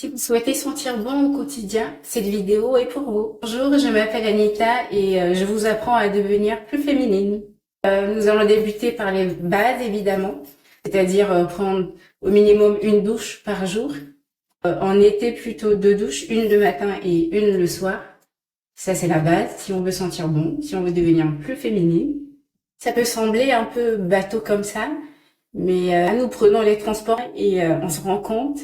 Si vous souhaitez sentir bon au quotidien, cette vidéo est pour vous. Bonjour, je m'appelle Anita et je vous apprends à devenir plus féminine. Nous allons débuter par les bases évidemment, c'est-à-dire prendre au minimum une douche par jour. En été plutôt 2 douches, une le matin et une le soir. Ça c'est la base si on veut sentir bon, si on veut devenir plus féminine. Ça peut sembler un peu bateau comme ça, mais nous prenons les transports et on se rend compte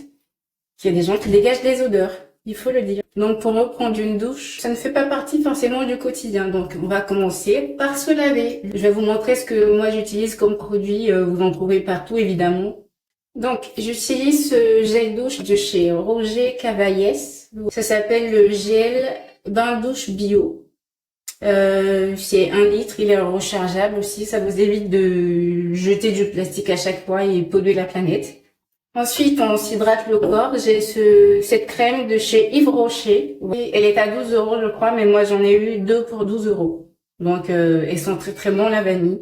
qu'il y a des gens qui dégagent des odeurs, il faut le dire. Donc pour reprendre une douche, ça ne fait pas partie forcément du quotidien. Donc on va commencer par se laver. Je vais vous montrer ce que moi j'utilise comme produit, vous en trouvez partout évidemment. Donc j'utilise ce gel douche de chez Roger Cavaillès. Ça s'appelle le gel bain douche bio. C'est 1 litre, il est rechargeable aussi, ça vous évite de jeter du plastique à chaque fois et polluer la planète. Ensuite, on s'hydrate le corps. J'ai cette crème de chez Yves Rocher. Elle est à 12 €, je crois, mais moi j'en ai eu 2 pour 12 €. Donc, elles sont très très bonnes, la vanille.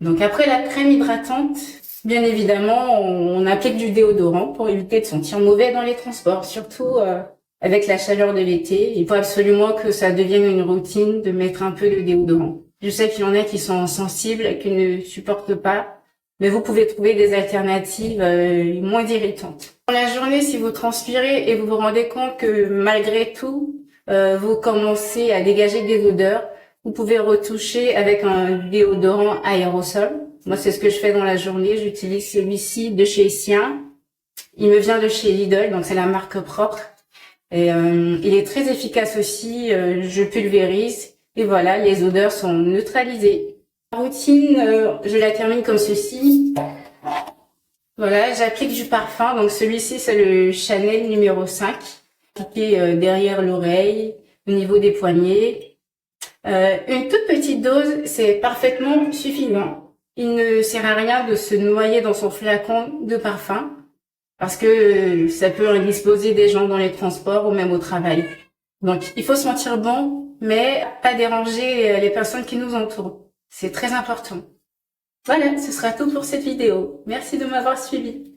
Donc après la crème hydratante, bien évidemment, on applique du déodorant pour éviter de sentir mauvais dans les transports, surtout avec la chaleur de l'été. Il faut absolument que ça devienne une routine de mettre un peu de déodorant. Je sais qu'il y en a qui sont sensibles, qui ne supportent pas. Mais vous pouvez trouver des alternatives moins irritantes. Dans la journée, si vous transpirez et vous vous rendez compte que malgré tout, vous commencez à dégager des odeurs, vous pouvez retoucher avec un déodorant aérosol. Moi, c'est ce que je fais dans la journée. J'utilise celui-ci de chez Sien. Il me vient de chez Lidl, donc c'est la marque propre. Et il est très efficace aussi. Je pulvérise et voilà, les odeurs sont neutralisées. La routine, je la termine comme ceci. Voilà, j'applique du parfum. Donc celui-ci, c'est le Chanel numéro 5. Appliqué derrière l'oreille, au niveau des poignets. Une toute petite dose, c'est parfaitement suffisant. Il ne sert à rien de se noyer dans son flacon de parfum parce que ça peut indisposer des gens dans les transports ou même au travail. Donc il faut sentir bon, mais pas déranger les personnes qui nous entourent. C'est très important. Voilà, ce sera tout pour cette vidéo. Merci de m'avoir suivi.